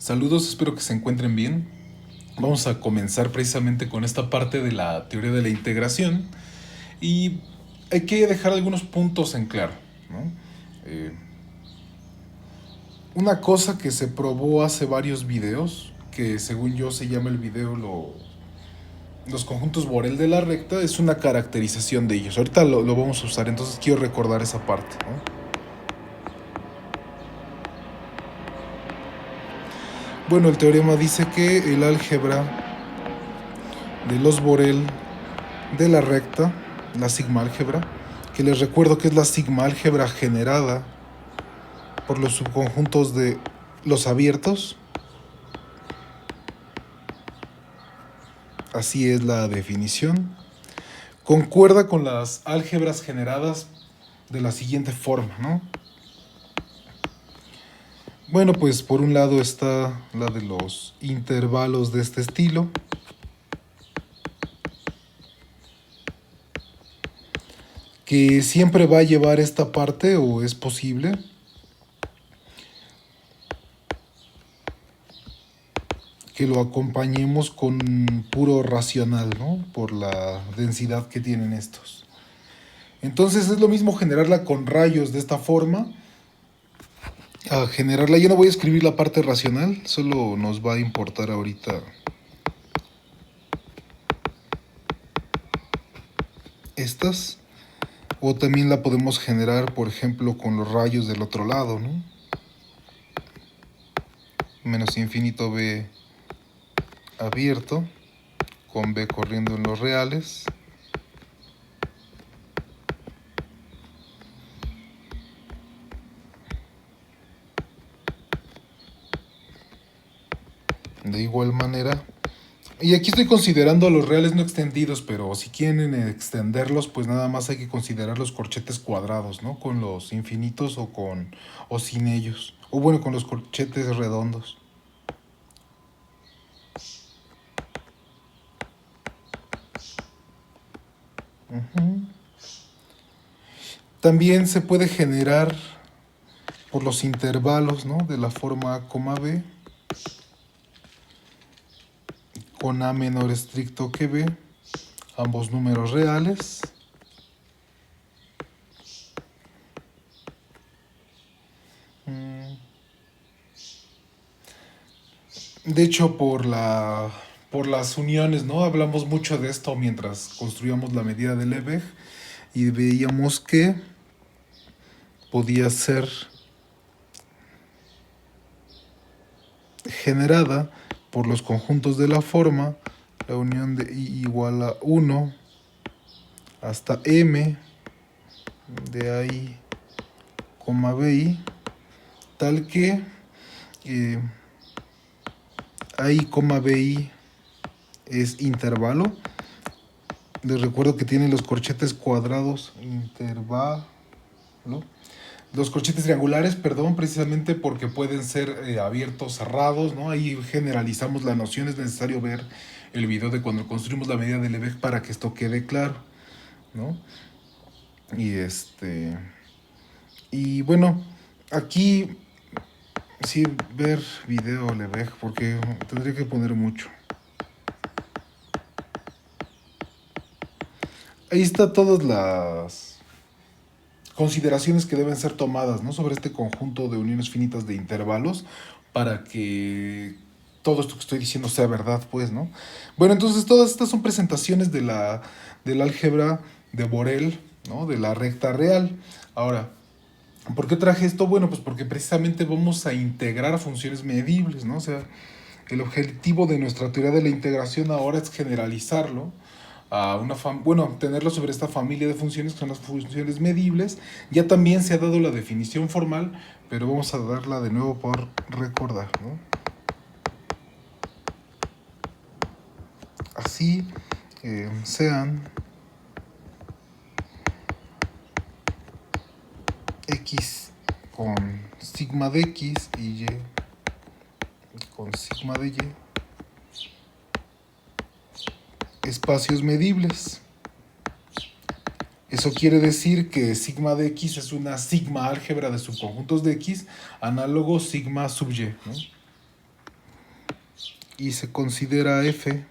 Saludos, espero que se encuentren bien. Vamos a comenzar precisamente con esta parte de la teoría de la integración y hay que dejar algunos puntos en claro, ¿no? Eh, una cosa que se probó hace varios videos, que según yo se llama el video los conjuntos Borel de la recta, es una caracterización de ellos. Ahorita lo vamos a usar, entonces quiero recordar esa parte, ¿no? Bueno, el teorema dice que el álgebra de los Borel de la recta, la sigma álgebra, que les recuerdo que es la sigma álgebra generada por los subconjuntos de los abiertos. Así es la definición. Concuerda con las álgebras generadas de la siguiente forma, ¿no? Bueno, pues por un lado está la de los intervalos de este estilo, que siempre va a llevar esta parte, o es posible, que lo acompañemos con puro racional, ¿no? Por la densidad que tienen estos. Entonces es lo mismo generarla con rayos de esta forma a generarla. Yo no voy a escribir la parte racional, solo nos va a importar ahorita estas. O también la podemos generar, por ejemplo, con los rayos del otro lado, ¿no? Menos infinito b abierto, con b corriendo en los reales. De igual manera. Y aquí estoy considerando a los reales no extendidos, pero si quieren extenderlos, pues nada más hay que considerar los corchetes cuadrados, ¿no? Con los infinitos o sin ellos. O bueno, con los corchetes redondos. También se puede generar por los intervalos, ¿no? De la forma A, B, con A menor estricto que B, ambos números reales. De hecho, por las uniones, ¿no? Hablamos mucho de esto mientras construíamos la medida de Lebesgue y veíamos que podía ser generada por los conjuntos de la forma, la unión de I igual a 1 hasta M de AI, BI, tal que AI, BI es intervalo. Les recuerdo que tiene los corchetes cuadrados, intervalo. Los corchetes triangulares, perdón, precisamente porque pueden ser abiertos, cerrados, ¿no? Ahí generalizamos la noción, es necesario ver el video de cuando construimos la medida de Lebesgue para que esto quede claro, ¿no? Y bueno, aquí sí ver video Lebesgue porque tendría que poner mucho. Ahí está todas las consideraciones que deben ser tomadas, ¿no? Sobre este conjunto de uniones finitas de intervalos para que todo esto que estoy diciendo sea verdad, pues, ¿no? Bueno, entonces todas estas son presentaciones del álgebra de Borel, ¿no? De la recta real. Ahora, ¿por qué traje esto? Bueno, pues porque precisamente vamos a integrar funciones medibles, ¿no? O sea, el objetivo de nuestra teoría de la integración ahora es generalizarlo a tenerlo sobre esta familia de funciones que son las funciones medibles. Ya también se ha dado la definición formal, pero vamos a darla de nuevo por recordar, ¿no? Así sean x con sigma de x y y con sigma de y espacios medibles. Eso quiere decir que sigma de x es una sigma álgebra de subconjuntos de x, análogo sigma sub y, ¿no? y se considera f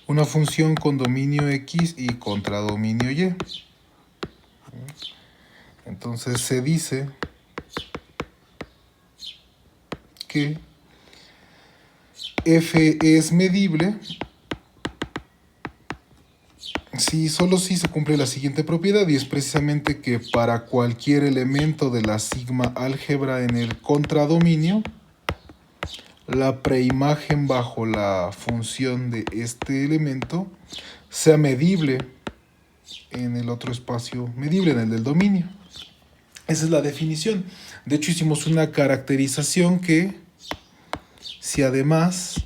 una función con dominio x y contradominio y. Entonces se dice que f es medible si solo si se cumple la siguiente propiedad, y es precisamente que para cualquier elemento de la sigma álgebra en el contradominio, la preimagen bajo la función de este elemento sea medible en el otro espacio medible, en el del dominio. Esa es la definición. De hecho, hicimos una caracterización que, si además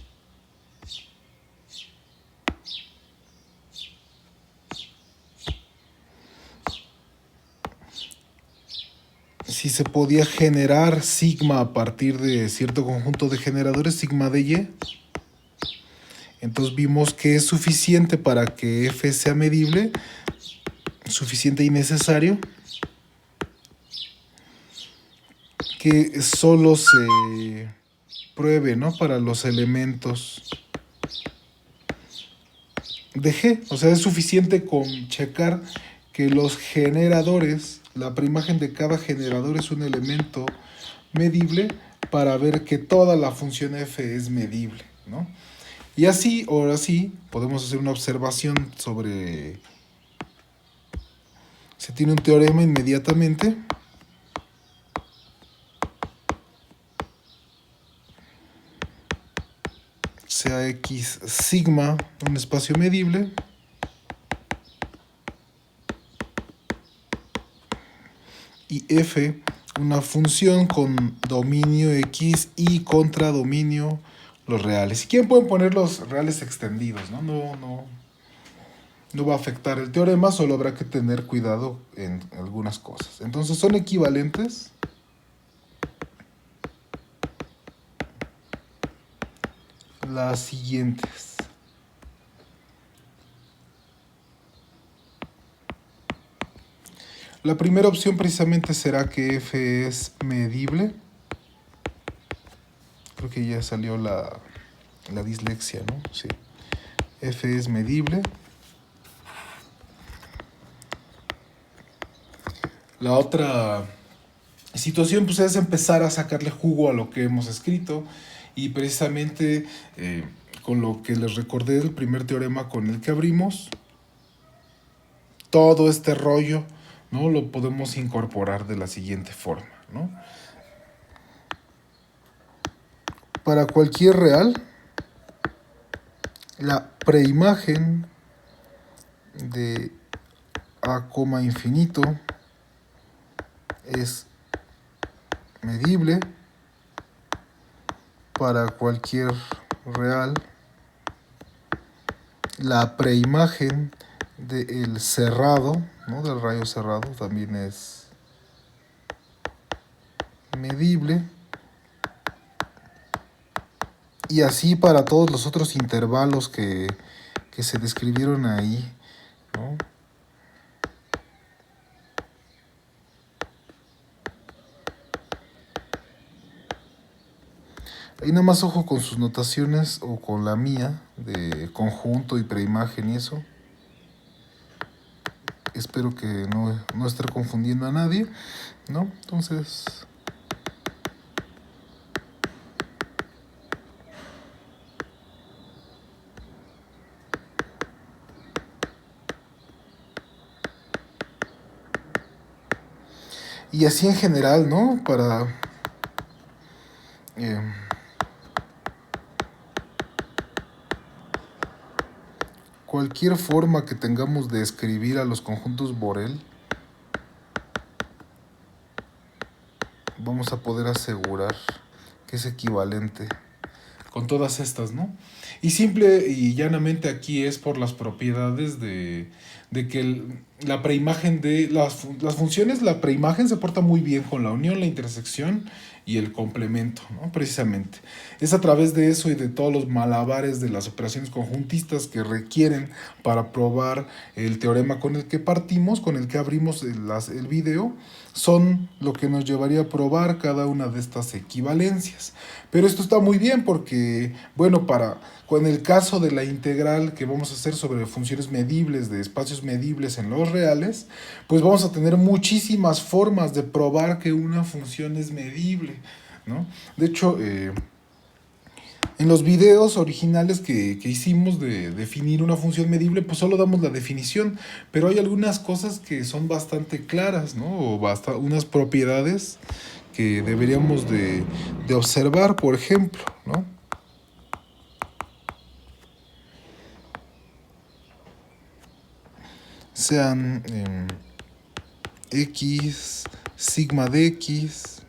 si se podía generar sigma a partir de cierto conjunto de generadores, sigma de y, entonces vimos que es suficiente para que f sea medible, suficiente y necesario, que solo se pruebe, ¿no?, para los elementos de G. O sea, es suficiente con checar que los generadores, la preimagen de cada generador es un elemento medible para ver que toda la función f es medible, ¿no? Y así, ahora sí, podemos hacer una observación sobre... Se tiene un teorema inmediatamente. Sea X sigma un espacio medible. Y f una función con dominio X y contradominio los reales. Si quieren pueden poner los reales extendidos, ¿no? No va a afectar el teorema, solo habrá que tener cuidado en algunas cosas. Entonces son equivalentes las siguientes. La primera opción precisamente será que f es medible. Creo que ya salió la dislexia, ¿no? Sí. F es medible. La otra situación pues, es empezar a sacarle jugo a lo que hemos escrito, y precisamente con lo que les recordé del primer teorema con el que abrimos, todo este rollo, ¿no?, lo podemos incorporar de la siguiente forma, ¿no? Para cualquier real, la preimagen de a, infinito es medible. Para cualquier real, la preimagen del cerrado, ¿no?, del rayo cerrado, también es medible. Y así para todos los otros intervalos que se describieron ahí, ¿no? Ahí nada más ojo con sus notaciones o con la mía de conjunto y preimagen y eso. Espero que no esté confundiendo a nadie, ¿no? Entonces... Y así en general, ¿no? Para... cualquier forma que tengamos de escribir a los conjuntos Borel, vamos a poder asegurar que es equivalente con todas estas, ¿no? Y simple y llanamente aquí es por las propiedades de que la preimagen de las funciones, la preimagen se porta muy bien con la unión, la intersección y el complemento, ¿no? Precisamente. Es a través de eso y de todos los malabares de las operaciones conjuntistas que requieren para probar el teorema con el que partimos, con el que abrimos el video, son lo que nos llevaría a probar cada una de estas equivalencias. Pero esto está muy bien porque, bueno, con el caso de la integral que vamos a hacer sobre funciones medibles, de espacios medibles en los reales, pues vamos a tener muchísimas formas de probar que una función es medible, ¿no? De hecho, en los videos originales que hicimos de definir una función medible, pues solo damos la definición, pero hay algunas cosas que son bastante claras, ¿no? O unas propiedades que deberíamos de observar, por ejemplo, ¿no? Sean X, sigma de X.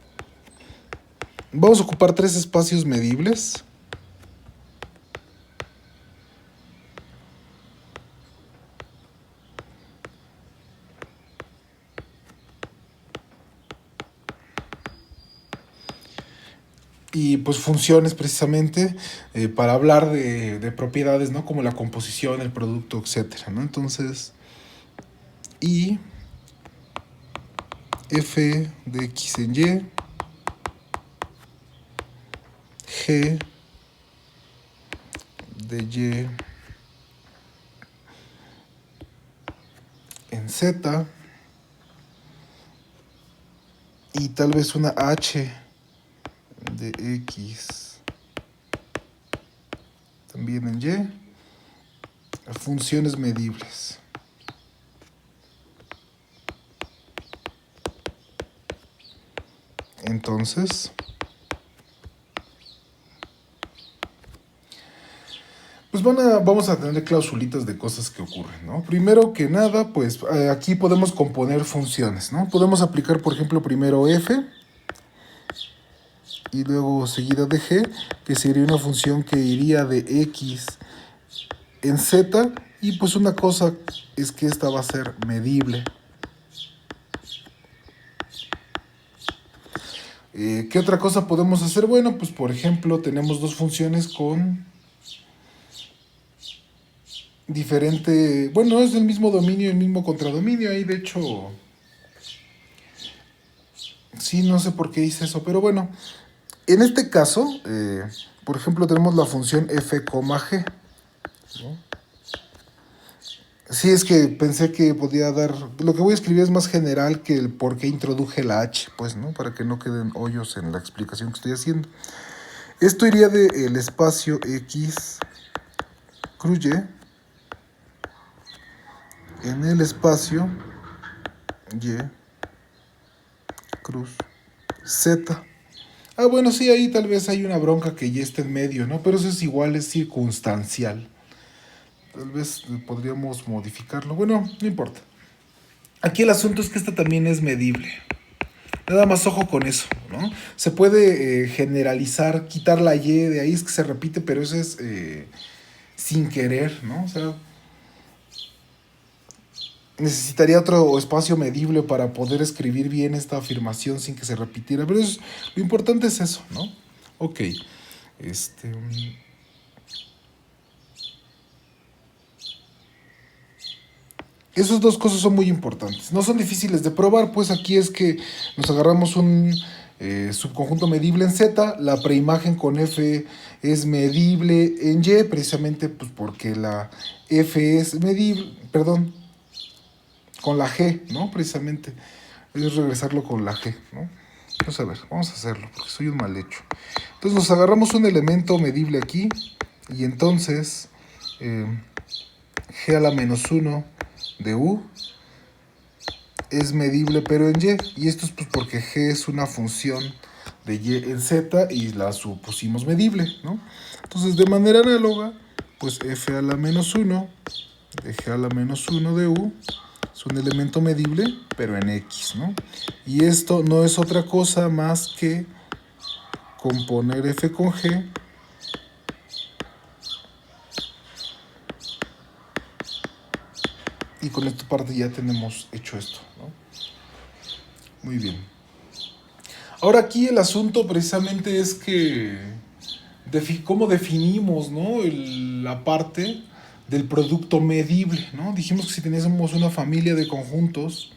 Vamos a ocupar tres espacios medibles. Y pues funciones precisamente para hablar de propiedades, ¿no? Como la composición, el producto, etcétera, ¿no? Entonces, y f de x en y, g de y en z, y tal vez una h de x también en y, funciones medibles. Entonces, pues vamos a tener clausulitas de cosas que ocurren, ¿no? Primero que nada, pues aquí podemos componer funciones, ¿no? Podemos aplicar, por ejemplo, primero f y luego seguida de g, que sería una función que iría de x en z, y pues una cosa es que esta va a ser medible. ¿Qué otra cosa podemos hacer? Bueno, pues por ejemplo tenemos dos funciones con diferente, bueno, es del mismo dominio y el mismo contradominio, ahí de hecho, sí, no sé por qué hice eso, pero bueno, en este caso, por ejemplo, tenemos la función f, g, ¿no? Sí, es que pensé que podía dar, lo que voy a escribir es más general que el por qué introduje la h, pues, ¿no? Para que no queden hoyos en la explicación que estoy haciendo. Esto iría del espacio x cruz y en el espacio y cruz z. Ah, bueno, sí, ahí tal vez hay una bronca que ya está en medio, ¿no? Pero eso es igual, es circunstancial. Tal vez podríamos modificarlo. Bueno, no importa. Aquí el asunto es que esta también es medible. Nada más ojo con eso, ¿no? Se puede generalizar, quitar la y de ahí, es que se repite, pero eso es sin querer, ¿no? O sea, necesitaría otro espacio medible para poder escribir bien esta afirmación sin que se repitiera. Pero lo importante es eso, ¿no? Ok. Esas dos cosas son muy importantes. No son difíciles de probar, pues aquí es que nos agarramos un subconjunto medible en Z, la preimagen con F es medible en Y, precisamente pues porque la F es medible, perdón, con la G, ¿no? Precisamente es regresarlo con la G, ¿no? Entonces, a ver, vamos a hacerlo, porque soy un mal hecho. Entonces nos agarramos un elemento medible aquí, y entonces G a la menos 1 de U es medible pero en y esto es pues porque g es una función de y en z y la supusimos medible, ¿no? Entonces de manera análoga, pues f a la menos 1 de g a la menos 1 de u es un elemento medible pero en x, ¿no? Y esto no es otra cosa más que componer f con g y con esta parte ya tenemos hecho esto, ¿no? Muy bien. Ahora aquí el asunto precisamente es que cómo definimos, ¿no? La parte del producto medible, ¿no? Dijimos que si teníamos una familia de conjuntos,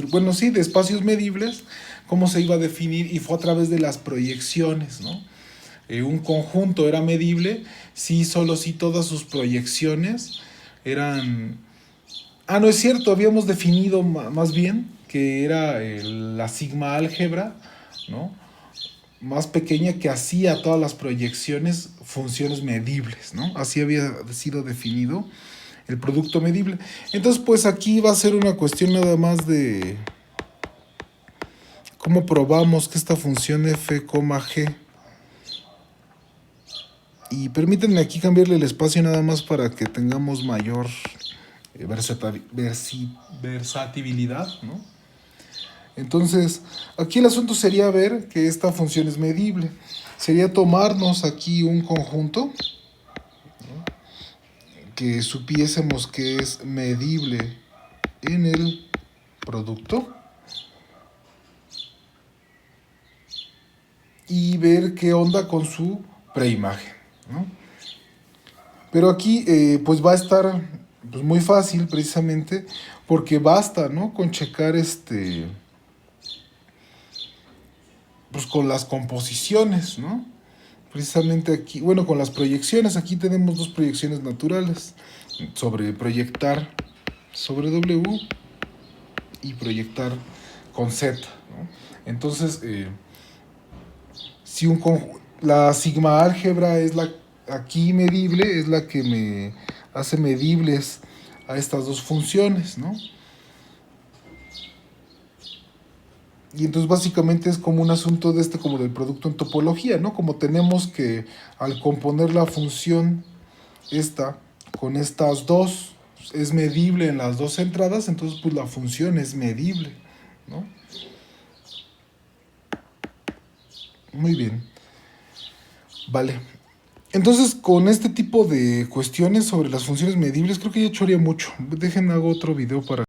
bueno, sí, de espacios medibles, ¿cómo se iba a definir? Y fue a través de las proyecciones, ¿no? Un conjunto era medible si solo si todas sus proyecciones eran... Ah, no es cierto, habíamos definido más bien que era la sigma álgebra, ¿no? Más pequeña que hacía todas las proyecciones funciones medibles, ¿no? Así había sido definido el producto medible. Entonces, pues aquí va a ser una cuestión nada más de cómo probamos que esta función f, g. Y permítanme aquí cambiarle el espacio nada más para que tengamos mayor versatilidad, ¿no? Entonces, aquí el asunto sería ver que esta función es medible. Sería tomarnos aquí un conjunto, ¿no? Que supiésemos que es medible en el producto y ver qué onda con su preimagen, ¿no? Pero aquí pues va a estar pues, muy fácil precisamente porque basta, ¿no? Con checar pues con las composiciones, ¿no? Precisamente aquí, bueno, con las proyecciones, aquí tenemos dos proyecciones naturales sobre proyectar sobre W y proyectar con Z, ¿no? Entonces, si la sigma álgebra es la aquí medible, es la que me hace medibles a estas dos funciones, ¿no? Y entonces básicamente es como un asunto de como del producto en topología, ¿no? Como tenemos que al componer la función esta con estas dos es medible en las dos entradas, entonces pues la función es medible, ¿no? Muy bien. Vale. Entonces, con este tipo de cuestiones sobre las funciones medibles, creo que ya choreé mucho. Déjenme hago otro video para